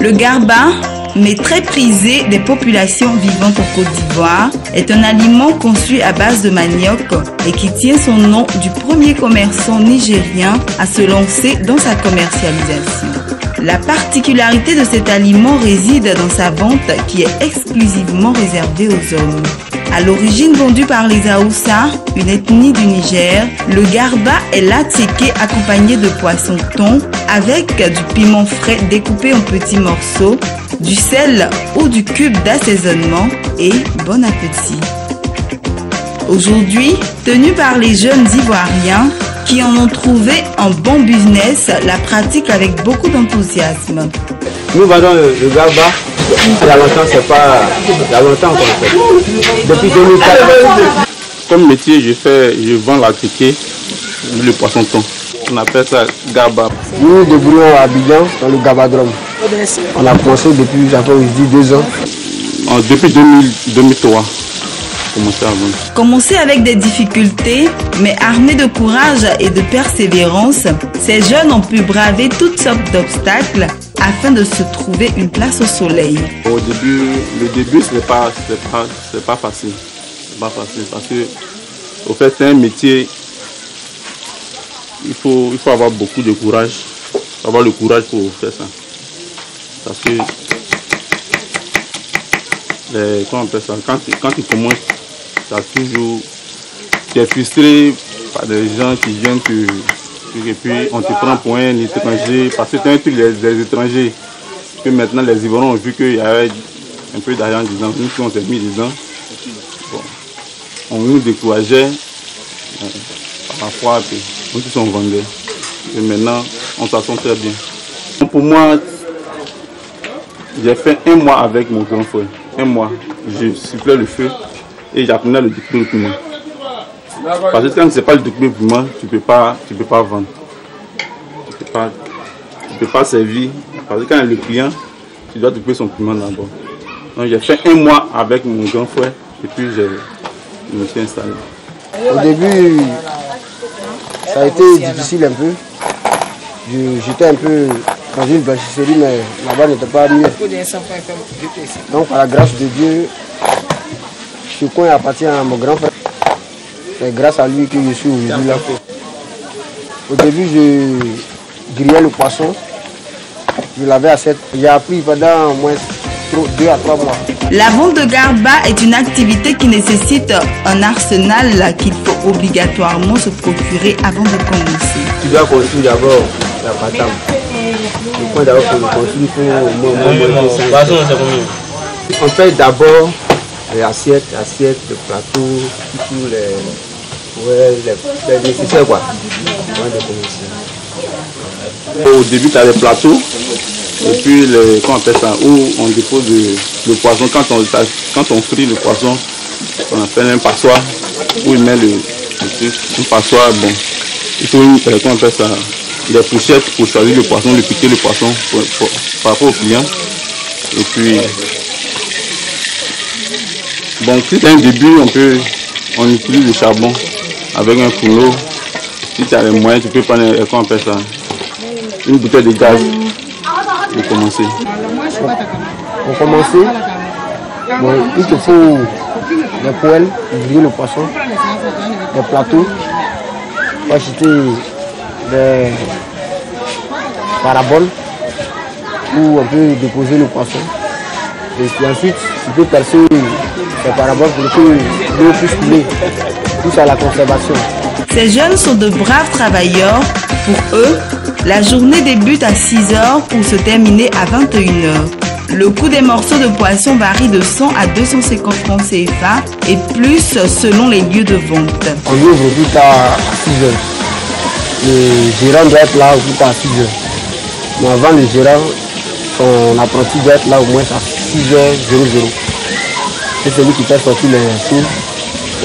Le garba, mais très prisé des populations vivantes en Côte d'Ivoire, est un aliment conçu à base de manioc et qui tient son nom du premier commerçant nigérien à se lancer dans sa commercialisation. La particularité de cet aliment réside dans sa vente qui est exclusivement réservée aux hommes. À l'origine vendu par les Haoussa, une ethnie du Niger, le garba est l'attiéké accompagné de poisson thon avec du piment frais découpé en petits morceaux, du sel ou du cube d'assaisonnement et bon appétit. Aujourd'hui, tenu par les jeunes Ivoiriens qui en ont trouvé un bon business, la pratique avec beaucoup d'enthousiasme. Nous vendons le garba. Il y a longtemps, c'est pas... Il y a longtemps qu'on fait. Depuis 2004. Comme métier, je vends la ticket, le poisson thon. On appelle ça garba. Nous nous débrouillons à Abidjan dans le garbadrome. On a commencé depuis, ça fait aujourd'hui 2 ans. Depuis 2003. Commencé avec des difficultés, mais armés de courage et de persévérance, ces jeunes ont pu braver toutes sortes d'obstacles afin de se trouver une place au soleil. Au début, le début, c'est pas facile. C'est pas facile parce que, au fait, c'est un métier, il faut avoir beaucoup de courage. Il faut avoir le courage pour faire ça. Parce que, comment on appelle ça, quand tu commences, tu es frustré par des gens qui viennent et puis on te prend pour un étranger parce que c'est un truc des étrangers. Que maintenant les Ivoiriens ont vu qu'il y avait un peu d'argent dedans, nous on s'est mis dedans. Bon, on nous décourageait parfois, nous tous on vendait. Et maintenant on s'en sent très bien. Pour moi, j'ai fait 1 mois avec mon grand frère. 1 mois, je sifflais le feu. Et j'apprenais le découpé pour moi. Parce que quand ce n'est pas le découpé pour moi, tu ne peux pas vendre. Tu ne peux pas servir. Parce que quand le client, tu dois découper son piment d'abord. Donc j'ai fait 1 mois avec mon grand frère et puis je me suis installé. Au début, ça a été difficile un peu. J'étais un peu dans une blanchisserie, mais là-bas n'était pas mieux. Donc par la grâce de Dieu, ce coin appartient à mon grand frère. C'est grâce à lui que je suis aujourd'hui là. Au début, je grillais le poisson. Je l'avais à 7. J'ai appris pendant au moins 2 à 3 mois. La vente de garba est une activité qui nécessite un arsenal qu'il faut obligatoirement se procurer avant de commencer. Tu dois construire d'abord la patame. Le point d'abord pour le construire, il faut au moins 5. On fait d'abord les assiettes, le plateau, tous les nécessaires quoi. Au début, tu as les plateaux, et puis quand on fait ça, où on dépose le poisson, quand on frit le poisson, on appelle un passoire, où il met le truc, un passoire, bon, il faut quand on fait ça, des poussettes pour choisir le poisson, le piquer le poisson par rapport au client, et puis bon, si c'est un début, on utilise le charbon avec un fourneau. Si tu as les moyens, tu peux prendre une bouteille de gaz pour commencer. Pour commencer, bon, il te faut des poêles pour griller le poisson, des plateaux, pour acheter des paraboles où on peut déposer le poisson. Et puis ensuite, tu peux percer les paraboles pour que l'eau puisse couler. Tout ça à la conservation. Ces jeunes sont de braves travailleurs. Pour eux, la journée débute à 6h pour se terminer à 21h. Le coût des morceaux de poisson varie de 100 à 250 francs CFA et plus selon les lieux de vente. On ouvre tout à 6h. Le gérant doit être là tout à 6h. Mais avant le gérant, son apprenti doit être là au moins à 6h00. C'est celui qui fait sortir les choses.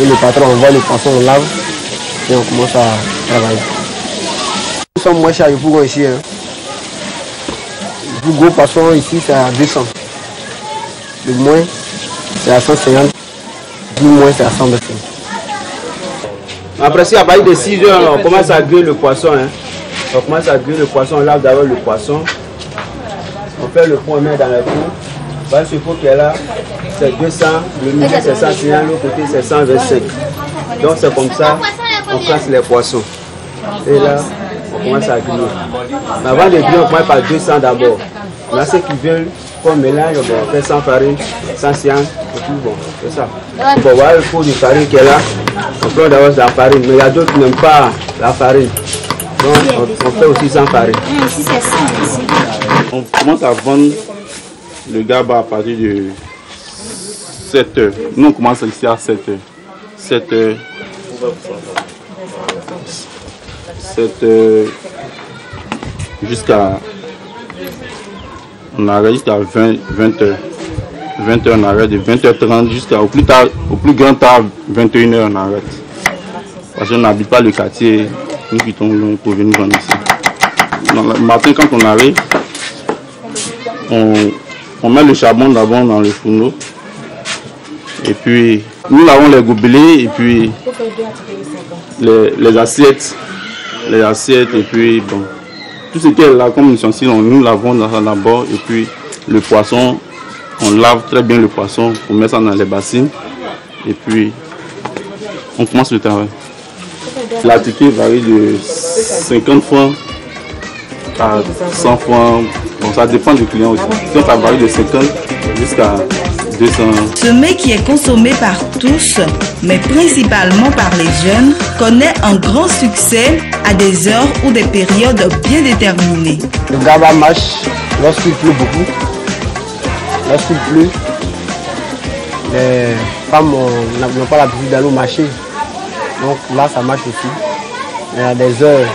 Et le patron envoie le poisson, on lave et on commence à travailler. Nous sommes moins chers les plus gros ici. Hein. Le plus gros poisson ici c'est à 200. Le moins c'est à 150. Le moins c'est à 125. Après si à partir de 6 heures, on commence à griller le poisson. Hein. On commence à griller le poisson, on lave d'abord le poisson. On fait le point, on met dans le pot. Voilà ce pot qui est là, c'est 200, le milieu c'est 150, l'autre côté c'est 125. Donc c'est comme ça, on classe les poissons. Et là, on commence à griller. Mais avant de griller, on commence par 200 d'abord. Là, ceux qui veulent qu'on mélange, on fait sans farine, sans science, et puis bon, c'est ça. Bon, voilà le pot de farine qui est là. On prend d'abord de la farine, mais il y a d'autres qui n'aiment pas la farine. Donc on fait aussi sans farine. On commence à vendre le gaba à partir de 7 h. Nous on commence ici à 7 h. 7 h. 7 h jusqu'à... On arrête jusqu'à 20 h. 20 h on arrête, de 20h30 jusqu'à au plus grand tard 21 h on arrête. Parce qu'on n'habite pas le quartier, nous quittons loin pour venir vendre ici. Le matin quand on arrive, on met le charbon d'abord dans le fourneau. Et puis nous lavons les gobelets et puis les assiettes. Les assiettes et puis bon. Tout ce qui est là comme ustensile, nous lavons d'abord et puis le poisson, on lave très bien le poisson pour mettre ça dans les bassines et puis on commence le travail. La ticket varie de 50 francs à 100 francs, bon, ça dépend du client aussi. Donc ça varie de 50 jusqu'à 200. Ce mets qui est consommé par tous, mais principalement par les jeunes, connaît un grand succès à des heures ou des périodes bien déterminées. Le gaba marche lorsqu'il pleut beaucoup. Lorsqu'il pleut, les femmes n'ont pas l'habitude d'aller au marché. Donc là, ça marche aussi. Il y a des heures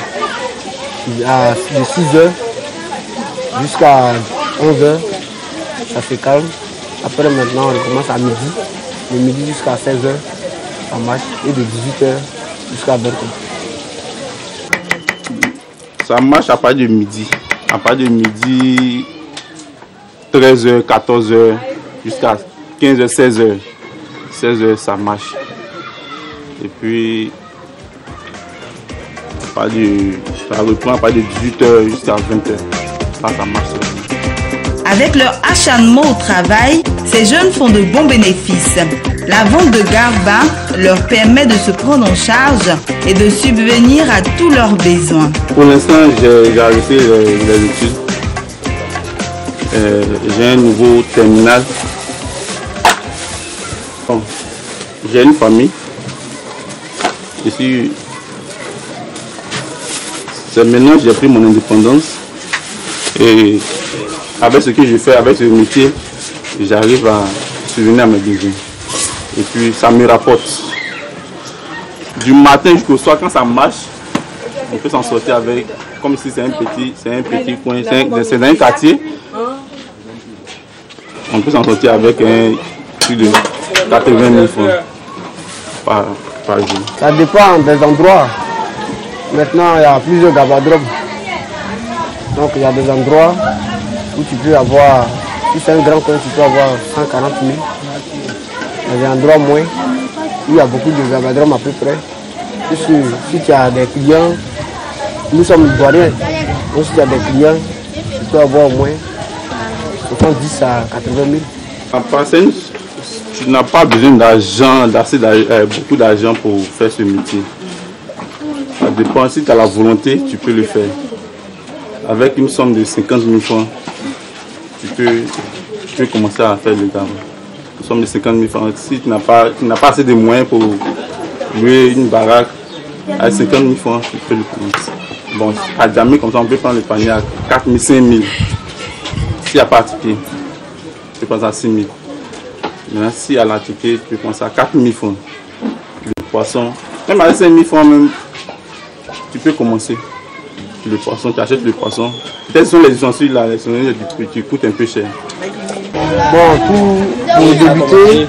de 6 h jusqu'à 11 h, ça se calme. Après maintenant, on commence à midi. De midi jusqu'à 16 h, ça marche. Et de 18 h jusqu'à 20 h. Ça marche à partir de midi. À partir de midi, 13 h, 14 h, jusqu'à 15 h, 16 h. 16 h, ça marche. Et puis, ça reprend à partir de 18 h jusqu'à 20 h. Là, ça marche. Avec leur acharnement au travail, ces jeunes font de bons bénéfices. La vente de garba leur permet de se prendre en charge et de subvenir à tous leurs besoins. Pour l'instant, j'ai arrêté les études. J'ai un nouveau terminal. Bon, j'ai une famille. Ici, c'est maintenant que j'ai pris mon indépendance. Et avec ce que je fais, avec ce métier, j'arrive à subvenir à mes besoins. Et puis ça me rapporte. Du matin jusqu'au soir, quand ça marche, on peut s'en sortir avec, comme si c'est un petit coin, c'est un quartier. On peut s'en sortir avec plus de 80 000 francs par jour. Ça dépend des endroits. Maintenant, il y a plusieurs gabadromes. Donc il y a des endroits où tu peux avoir, si c'est un grand coin, tu peux avoir 140 000. Il y a des endroits moins, où il y a beaucoup de gabadromes à peu près. Si tu as des clients, nous sommes ivoiriens, donc si tu as des clients, tu peux avoir au moins 70 à 80 000. En passant, tu n'as pas besoin d'argent, beaucoup d'argent pour faire ce métier. Ça dépend, si tu as la volonté, tu peux le faire. Avec une somme de 50 000 francs, tu peux commencer à faire le gaba. Une somme de 50 000 francs. Si tu n'as pas assez de moyens pour louer une baraque, à 50 000 francs, tu peux le commencer. Bon, à jamais comme ça, on peut prendre le panier à 4 000, 5 000. S'il n'y a pas de ticket, tu peux penser à 6 000. Maintenant, si à la ticket, tu peux penser à 4 000 francs. Le poisson, même avec 5 000 francs, même, tu peux commencer. Le poisson, tu achètes le poisson. Peut-être ce sont les ustensiles là, qui coûtent un peu cher. Bon, pour débuter,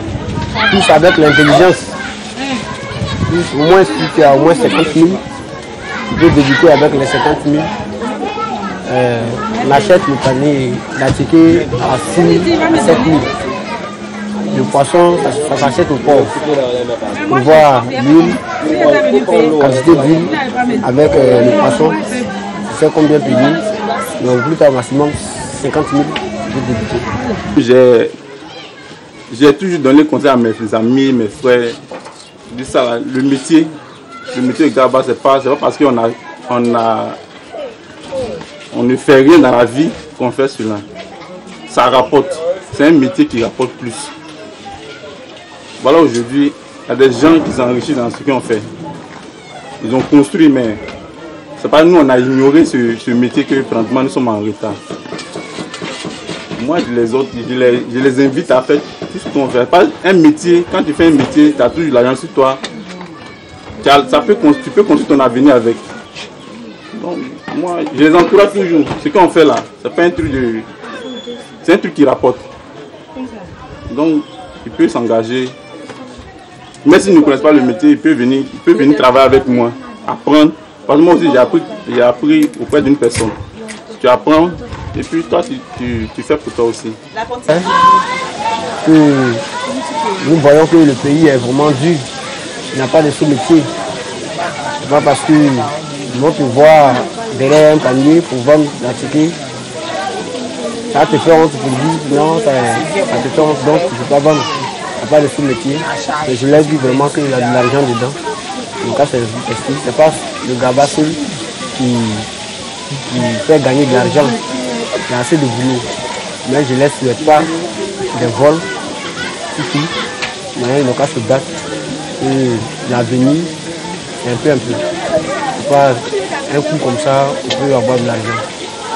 tous avec l'intelligence. Au moins, si tu as au moins 50 000, tu peux débuter avec les 50 000. On achète le panier, la ticket à 6 000 à 7 000. Le poisson, ça s'achète au port. On voit l'huile, quantité d'huile avec le poisson. Tu sais combien payer. Donc plus tard, maximum 50 000. J'ai toujours donné conseil à mes amis, mes frères. Je dis ça, le métier de Garba, c'est pas parce qu'on on ne fait rien dans la vie qu'on fait cela. Ça rapporte. C'est un métier qui rapporte plus. Voilà, aujourd'hui, il y a des gens qui s'enrichissent dans ce qu'on fait. Ils ont construit, mais c'est pas nous, on a ignoré ce métier que pratiquement nous sommes en retard. Moi, je les invite à faire tout ce qu'on fait. Pas un métier, quand tu fais un métier, tu as toujours l'argent sur toi. Tu peux construire ton avenir avec. Donc, moi, je les encourage toujours. Ce qu'on fait là, c'est pas un truc c'est un truc qui rapporte. Donc, il peut s'engager. Même s'il ne connaît pas le métier, il peut venir travailler avec moi, apprendre. Parce que moi aussi, j'ai appris auprès d'une personne. Tu apprends et puis toi, tu fais pour toi aussi. Nous voyons que le pays est vraiment dur. Il n'y a pas de sous-métier. C'est pas parce que nous pouvons voir derrière un panier pour vendre la ticket. Ça te fait honte pour dire non, ça te fait honte, donc tu ne peux pas vendre. Il n'y a pas de sous-métier. Je leur dis vraiment qu'il y a de l'argent dedans. Donc c'est pas le Garba seul qui fait gagner de l'argent. Il y a assez de boulot. Mais je ne les souhaite pas des vols, surtout. Mais ils n'ont qu'à se battre. Et l'avenir, c'est un peu. C'est pas un coup comme ça, on peut avoir de l'argent.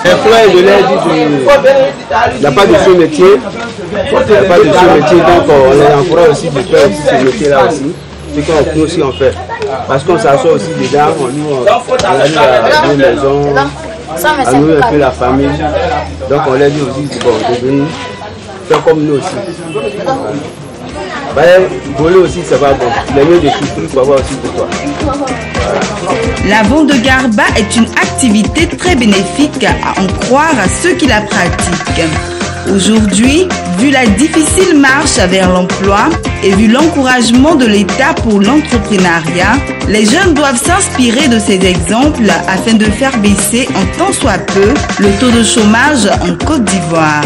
Les frères, je leur dis qu'il n'y a pas de sous-métier. Il n'y a pas de sous-métier, donc on les encourage aussi de faire ce métier-là aussi. C'est qu'on peut aussi en faire. Parce qu'on s'assoit aussi dedans, on arrive à une maison, à nous un peu la famille. Donc on leur dit aussi bon, de venir faire comme nous aussi. Voler aussi, ça va bon. Les mieux de souffrir, il faut avoir aussi pour toi. La vente de Garba est une activité très bénéfique à en croire à ceux qui la pratiquent. Aujourd'hui, vu la difficile marche vers l'emploi et vu l'encouragement de l'État pour l'entrepreneuriat, les jeunes doivent s'inspirer de ces exemples afin de faire baisser en tant soit peu le taux de chômage en Côte d'Ivoire.